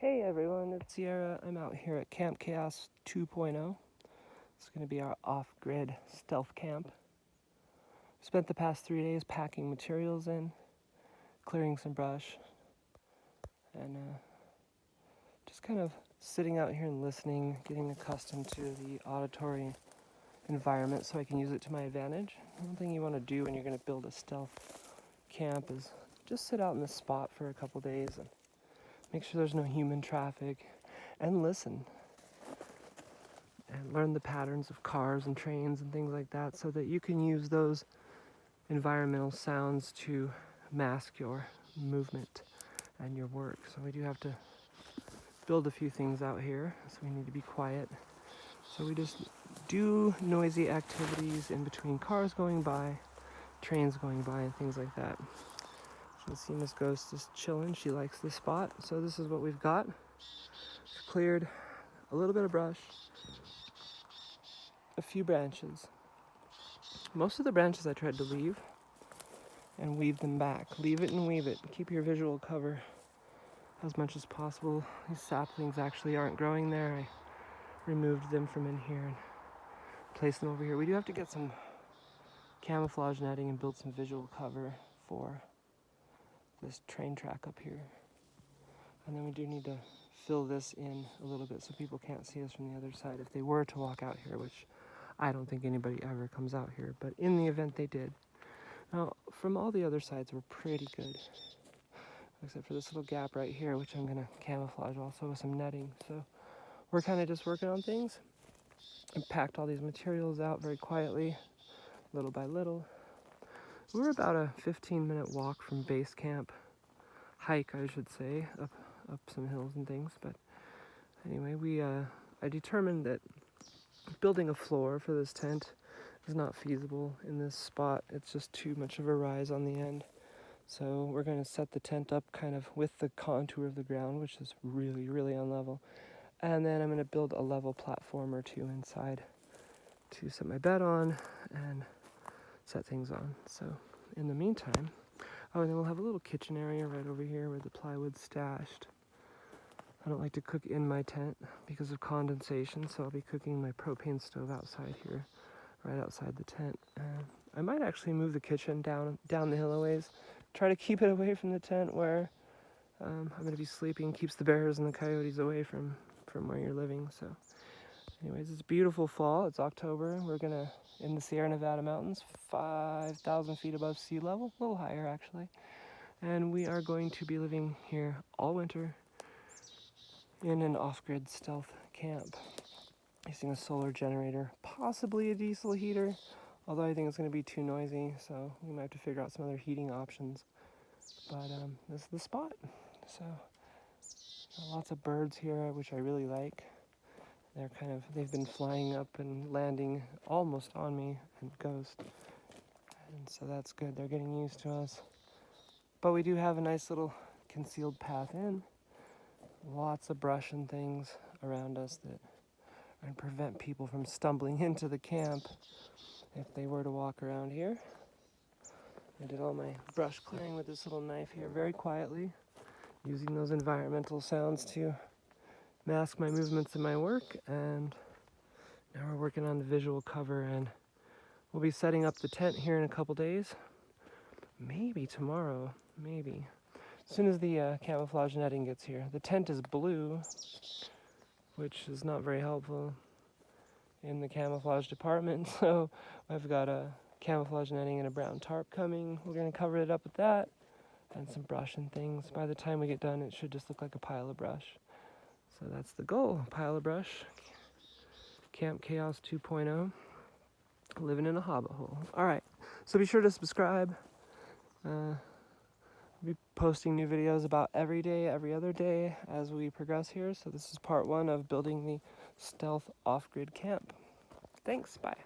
Hey everyone, it's Sierra. I'm out here at Camp Chaos 2.0. It's going to be our off-grid stealth camp. Spent the past 3 days packing materials in, clearing some brush, and just kind of sitting out here and listening, getting accustomed to the auditory environment so I can use it to my advantage. One thing you want to do when you're going to build a stealth camp is just sit out in this spot for a couple days and make sure there's no human traffic and listen. And learn the patterns of cars and trains and things like that so that you can use those environmental sounds to mask your movement and your work. So we do have to build a few things out here, so we need to be quiet. So we just do noisy activities in between cars going by, trains going by, and things like that. So you see Miss Ghost is chilling. She likes this spot. So this is what we've got. We've cleared a little bit of brush, a few branches. Most of the branches I tried to leave and weave them back. Leave it and weave it. Keep your visual cover as much as possible. These saplings actually aren't growing there. I removed them from in here and placed them over here. We do have to get some camouflage netting and build some visual cover for this train track up here. And then we do need to fill this in a little bit so people can't see us from the other side if they were to walk out here, which I don't think anybody ever comes out here, but in the event they did. Now, from all the other sides, we're pretty good, except for this little gap right here, which I'm gonna camouflage also with some netting. So we're kind of just working on things and packed all these materials out very quietly, little by little. We're about a 15-minute walk from base camp, hike, I should say, up some hills and things. But anyway, I determined that building a floor for this tent is not feasible in this spot. It's just too much of a rise on the end. So we're going to set the tent up kind of with the contour of the ground, which is really, really unlevel. And then I'm going to build a level platform or two inside to set my bed on and set things on. So in the meantime, and then we'll have a little kitchen area right over here where the plywood's stashed. I don't like to cook in my tent because of condensation, so I'll be cooking my propane stove outside here, right outside the tent. I might actually move the kitchen down the hill a ways, try to keep it away from the tent where I'm going to be sleeping, keeps the bears and the coyotes away from where you're living. So anyways, it's beautiful fall. It's October. We're going to, in the Sierra Nevada mountains, 5,000 feet above sea level, a little higher actually. And we are going to be living here all winter in an off-grid stealth camp using a solar generator, possibly a diesel heater, although I think it's going to be too noisy, so we might have to figure out some other heating options. But this is the spot. So lots of birds here, which I really like. They've been flying up and landing almost on me and Ghost. And so that's good. They're getting used to us. But we do have a nice little concealed path in. Lots of brush and things around us that are going to prevent people from stumbling into the camp if they were to walk around here. I did all my brush clearing with this little knife here very quietly, using those environmental sounds to mask my movements in my work. And now we're working on the visual cover, and we'll be setting up the tent here in a couple days. Maybe tomorrow, maybe. As soon as the camouflage netting gets here. The tent is blue, which is not very helpful in the camouflage department. So I've got a camouflage netting and a brown tarp coming. We're going to cover it up with that and some brush and things. By the time we get done, it should just look like a pile of brush. So that's the goal, a pile of brush. Camp Chaos 2.0, living in a hobbit hole. All right, so be sure to subscribe. I'll be posting new videos about every day, every other day as we progress here. So this is part 1 of building the stealth off-grid camp. Thanks, bye.